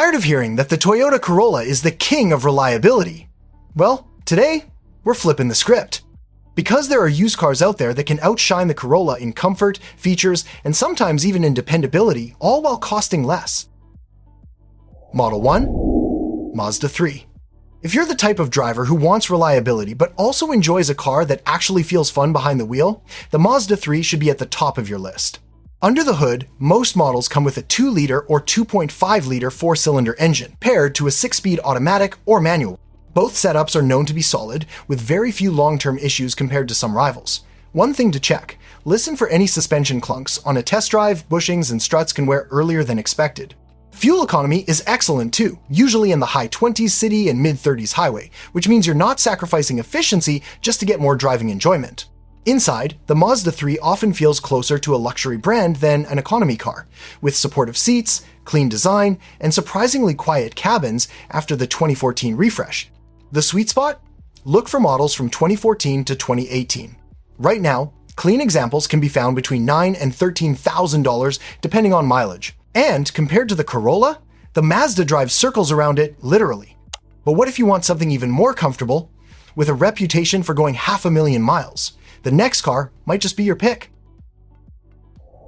Tired of hearing that the Toyota Corolla is the king of reliability? Well, today, we're flipping the script. Because there are used cars out there that can outshine the Corolla in comfort, features, and sometimes even in dependability, all while costing less. Model 1, Mazda 3. If you're the type of driver who wants reliability but also enjoys a car that actually feels fun behind the wheel, the Mazda 3 should be at the top of your list. Under the hood, most models come with a 2-liter or 2.5-liter 4-cylinder engine, paired to a 6-speed automatic or manual. Both setups are known to be solid, with very few long-term issues compared to some rivals. One thing to check: listen for any suspension clunks. On a test drive, bushings and struts can wear earlier than expected. Fuel economy is excellent too, usually in the high 20s city and mid-30s highway, which means you're not sacrificing efficiency just to get more driving enjoyment. Inside, the Mazda 3 often feels closer to a luxury brand than an economy car, with supportive seats, clean design, and surprisingly quiet cabins after the 2014 refresh. The sweet spot? Look for models from 2014 to 2018. Right now, clean examples can be found between $9,000 and $13,000 depending on mileage. And compared to the Corolla, the Mazda drives circles around it literally. But what if you want something even more comfortable, with a reputation for going 500,000 miles? The next car might just be your pick.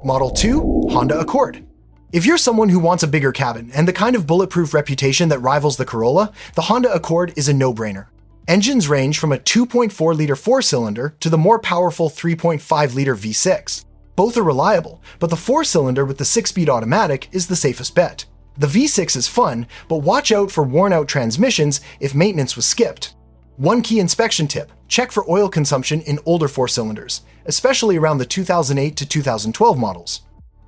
Model 2, Honda Accord. If you're someone who wants a bigger cabin and the kind of bulletproof reputation that rivals the Corolla, the Honda Accord is a no-brainer. Engines range from a 2.4-liter 4-cylinder to the more powerful 3.5-liter V6. Both are reliable, but the 4-cylinder with the 6-speed automatic is the safest bet. The V6 is fun, but watch out for worn-out transmissions if maintenance was skipped. One key inspection tip: check for oil consumption in older 4-cylinders, especially around the 2008 to 2012 models.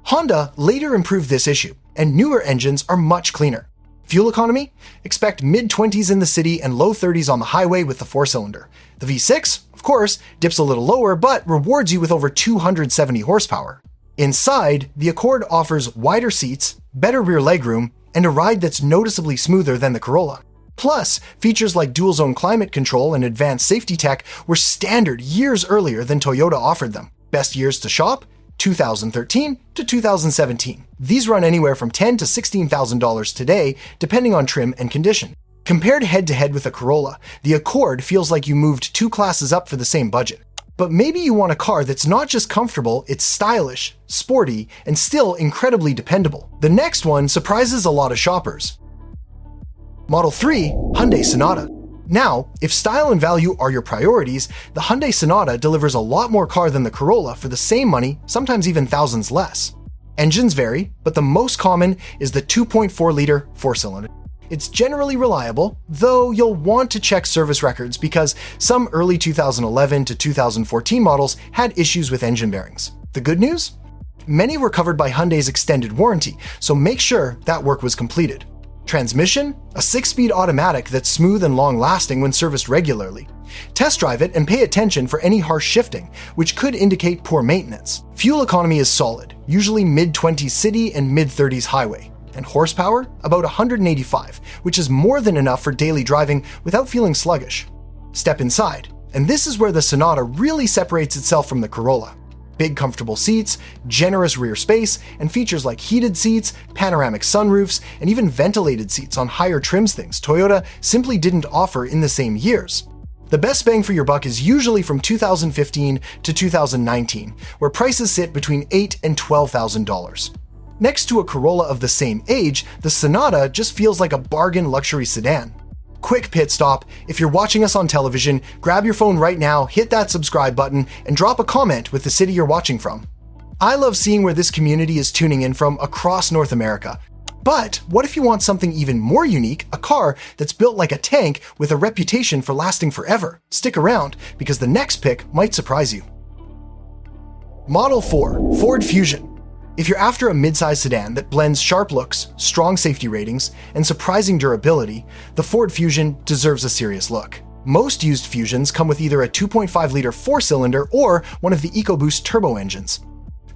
Honda later improved this issue, and newer engines are much cleaner. Fuel economy? Expect mid-20s in the city and low 30s on the highway with the 4-cylinder. The V6, of course, dips a little lower but rewards you with over 270 horsepower. Inside, the Accord offers wider seats, better rear legroom, and a ride that's noticeably smoother than the Corolla. Plus, features like dual-zone climate control and advanced safety tech were standard years earlier than Toyota offered them. Best years to shop? 2013 to 2017. These run anywhere from $10,000 to $16,000 today, depending on trim and condition. Compared head-to-head with a Corolla, the Accord feels like you moved 2 classes up for the same budget. But maybe you want a car that's not just comfortable, it's stylish, sporty, and still incredibly dependable. The next one surprises a lot of shoppers. Model 3, Hyundai Sonata. Now, if style and value are your priorities, the Hyundai Sonata delivers a lot more car than the Corolla for the same money, sometimes even thousands less. Engines vary, but the most common is the 2.4-liter 4-cylinder. It's generally reliable, though you'll want to check service records because some early 2011 to 2014 models had issues with engine bearings. The good news? Many were covered by Hyundai's extended warranty, so make sure that work was completed. Transmission? A 6-speed automatic that's smooth and long-lasting when serviced regularly. Test drive it and pay attention for any harsh shifting, which could indicate poor maintenance. Fuel economy is solid, usually mid-20s city and mid-30s highway. And horsepower? About 185, which is more than enough for daily driving without feeling sluggish. Step inside, and this is where the Sonata really separates itself from the Corolla. Big comfortable seats, generous rear space, and features like heated seats, panoramic sunroofs, and even ventilated seats on higher trims, things Toyota simply didn't offer in the same years. The best bang for your buck is usually from 2015 to 2019, where prices sit between $8,000 and $12,000. Next to a Corolla of the same age, the Sonata just feels like a bargain luxury sedan. Quick pit stop: if you're watching us on television, grab your phone right now, hit that subscribe button, and drop a comment with the city you're watching from. I love seeing where this community is tuning in from across North America. But what if you want something even more unique, a car that's built like a tank with a reputation for lasting forever? Stick around, because the next pick might surprise you. Model 4, Ford Fusion. If you're after a midsize sedan that blends sharp looks, strong safety ratings, and surprising durability, the Ford Fusion deserves a serious look. Most used Fusions come with either a 2.5-liter 4-cylinder or one of the EcoBoost turbo engines.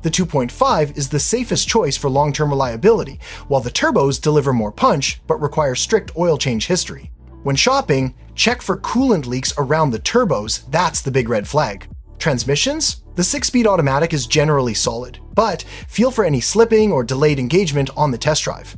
The 2.5 is the safest choice for long-term reliability, while the turbos deliver more punch but require strict oil change history. When shopping, check for coolant leaks around the turbos. That's the big red flag. Transmissions? The 6-speed automatic is generally solid, but feel for any slipping or delayed engagement on the test drive.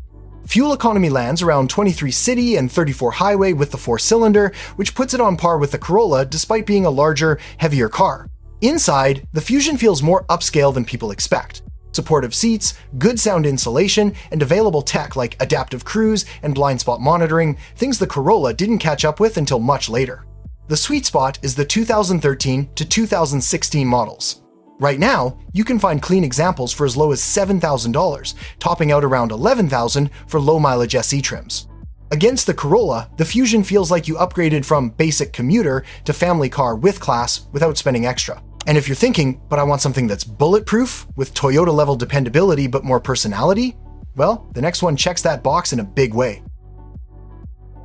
Fuel economy lands around 23 city and 34 highway with the 4-cylinder, which puts it on par with the Corolla despite being a larger, heavier car. Inside, the Fusion feels more upscale than people expect. Supportive seats, good sound insulation, and available tech like adaptive cruise and blind spot monitoring, things the Corolla didn't catch up with until much later. The sweet spot is the 2013 to 2016 models. Right now, you can find clean examples for as low as $7,000, topping out around $11,000 for low-mileage SE trims. Against the Corolla, the Fusion feels like you upgraded from basic commuter to family car with class without spending extra. And if you're thinking, but I want something that's bulletproof, with Toyota-level dependability but more personality, well, the next one checks that box in a big way.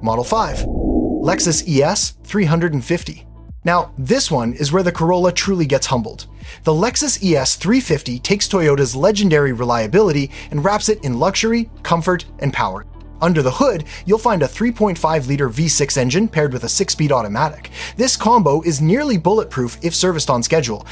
Model 5. Lexus ES 350. Now, this one is where the Corolla truly gets humbled. The Lexus ES 350 takes Toyota's legendary reliability and wraps it in luxury, comfort, and power. Under the hood, you'll find a 3.5-liter V6 engine paired with a 6-speed automatic. This combo is nearly bulletproof if serviced on schedule.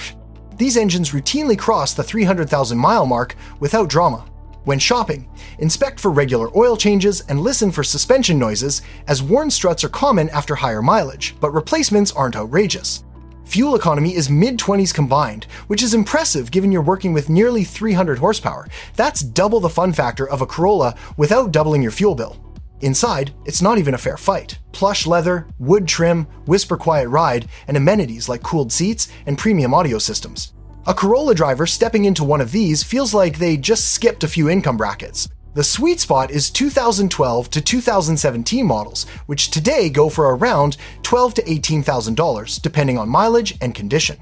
These engines routinely cross the 300,000-mile mark without drama. When shopping, inspect for regular oil changes and listen for suspension noises, as worn struts are common after higher mileage, but replacements aren't outrageous. Fuel economy is mid-20s combined, which is impressive given you're working with nearly 300 horsepower. That's double the fun factor of a Corolla without doubling your fuel bill. Inside, it's not even a fair fight. Plush leather, wood trim, whisper quiet ride, and amenities like cooled seats and premium audio systems. A Corolla driver stepping into one of these feels like they just skipped a few income brackets. The sweet spot is 2012 to 2017 models, which today go for around $12,000 to $18,000, depending on mileage and condition.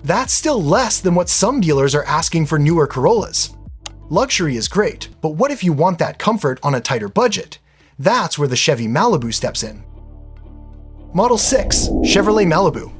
That's still less than what some dealers are asking for newer Corollas. Luxury is great, but what if you want that comfort on a tighter budget? That's where the Chevy Malibu steps in. Model 6, Chevrolet Malibu.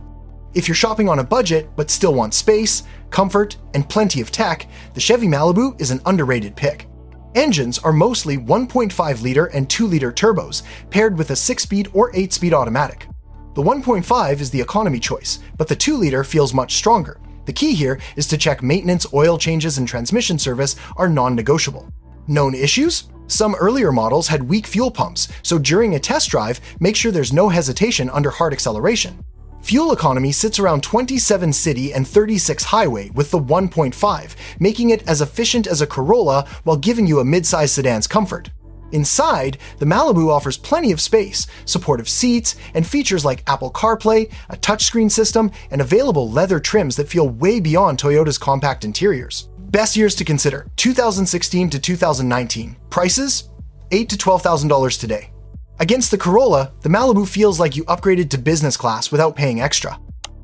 If you're shopping on a budget but still want space, comfort, and plenty of tech, the Chevy Malibu is an underrated pick. Engines are mostly 1.5-liter and 2-liter turbos, paired with a 6-speed or 8-speed automatic. The 1.5 is the economy choice, but the 2-liter feels much stronger. The key here is to check maintenance, oil changes, and transmission service are non-negotiable. Known issues? Some earlier models had weak fuel pumps, so during a test drive, make sure there's no hesitation under hard acceleration. Fuel economy sits around 27 city and 36 highway with the 1.5, making it as efficient as a Corolla while giving you a mid-size sedan's comfort. Inside, the Malibu offers plenty of space, supportive seats, and features like Apple CarPlay, a touchscreen system, and available leather trims that feel way beyond Toyota's compact interiors. Best years to consider: 2016 to 2019. Prices? $8,000 to $12,000 today. Against the Corolla, the Malibu feels like you upgraded to business class without paying extra.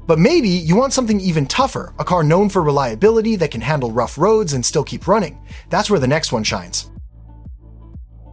But maybe you want something even tougher, a car known for reliability that can handle rough roads and still keep running. That's where the next one shines.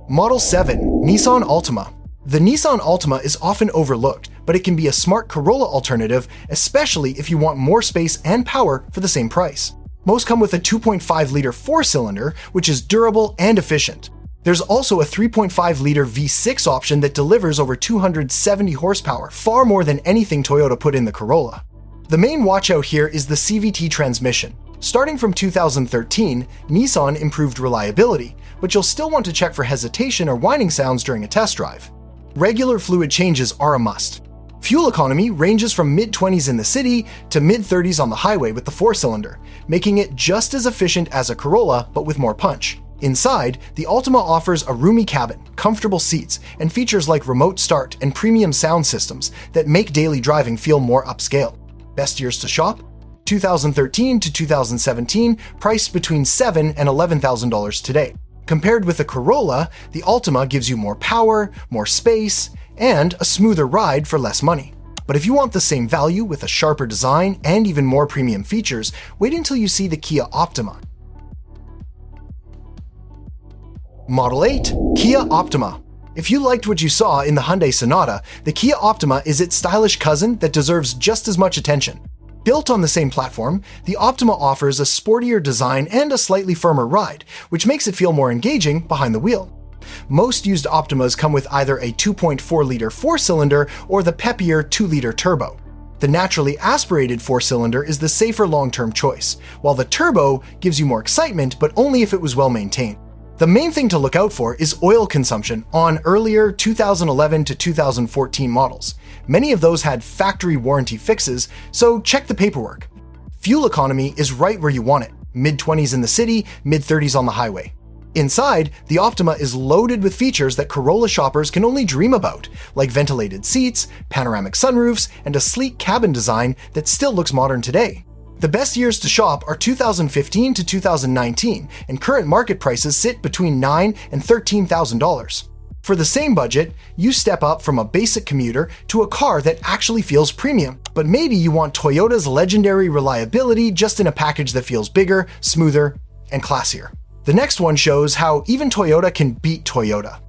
Model 7, Nissan Altima. The Nissan Altima is often overlooked, but it can be a smart Corolla alternative, especially if you want more space and power for the same price. Most come with a 2.5-liter 4-cylinder, which is durable and efficient. There's also a 3.5-liter V6 option that delivers over 270 horsepower, far more than anything Toyota put in the Corolla. The main watch-out here is the CVT transmission. Starting from 2013, Nissan improved reliability, but you'll still want to check for hesitation or whining sounds during a test drive. Regular fluid changes are a must. Fuel economy ranges from mid-20s in the city to mid-30s on the highway with the 4-cylinder, making it just as efficient as a Corolla but with more punch. Inside, the Altima offers a roomy cabin, comfortable seats, and features like remote start and premium sound systems that make daily driving feel more upscale. Best years to shop? 2013 to 2017, priced between $7,000 and $11,000 today. Compared with the Corolla, the Altima gives you more power, more space, and a smoother ride for less money. But if you want the same value with a sharper design and even more premium features, wait until you see the Kia Optima. Model 8, Kia Optima. If you liked what you saw in the Hyundai Sonata, the Kia Optima is its stylish cousin that deserves just as much attention. Built on the same platform, the Optima offers a sportier design and a slightly firmer ride, which makes it feel more engaging behind the wheel. Most used Optimas come with either a 2.4-liter 4-cylinder or the peppier 2-liter turbo. The naturally aspirated 4-cylinder is the safer long-term choice, while the turbo gives you more excitement, but only if it was well maintained. The main thing to look out for is oil consumption on earlier 2011 to 2014 models. Many of those had factory warranty fixes, so check the paperwork. Fuel economy is right where you want it, mid-20s in the city, mid-30s on the highway. Inside, the Optima is loaded with features that Corolla shoppers can only dream about, like ventilated seats, panoramic sunroofs, and a sleek cabin design that still looks modern today. The best years to shop are 2015 to 2019, and current market prices sit between $9,000 and $13,000. For the same budget, you step up from a basic commuter to a car that actually feels premium. But maybe you want Toyota's legendary reliability just in a package that feels bigger, smoother, and classier. The next one shows how even Toyota can beat Toyota.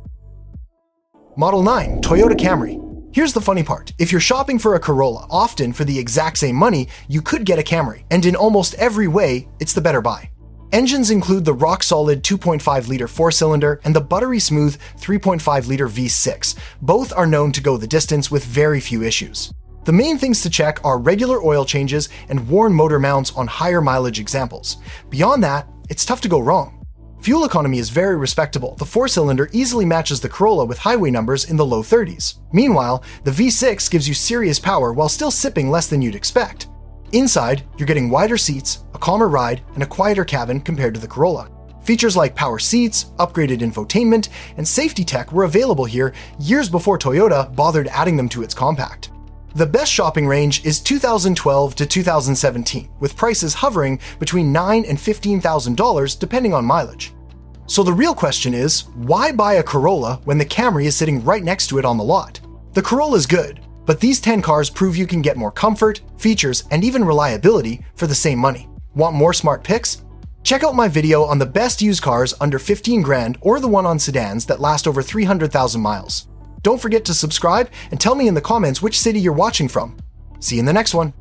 Model 9, Toyota Camry. Here's the funny part. If you're shopping for a Corolla, often for the exact same money, you could get a Camry, and in almost every way, it's the better buy. Engines include the rock-solid 2.5-liter 4-cylinder and the buttery-smooth 3.5-liter V6. Both are known to go the distance with very few issues. The main things to check are regular oil changes and worn motor mounts on higher mileage examples. Beyond that, it's tough to go wrong. Fuel economy is very respectable. The 4-cylinder easily matches the Corolla with highway numbers in the low 30s. Meanwhile, the V6 gives you serious power while still sipping less than you'd expect. Inside, you're getting wider seats, a calmer ride, and a quieter cabin compared to the Corolla. Features like power seats, upgraded infotainment, and safety tech were available here years before Toyota bothered adding them to its compact. The best shopping range is 2012 to 2017, with prices hovering between $9,000 and $15,000 depending on mileage. So the real question is, why buy a Corolla when the Camry is sitting right next to it on the lot? The Corolla is good, but these 10 cars prove you can get more comfort, features, and even reliability for the same money. Want more smart picks? Check out my video on the best used cars under 15 grand or the one on sedans that last over 300,000 miles. Don't forget to subscribe and tell me in the comments which city you're watching from. See you in the next one.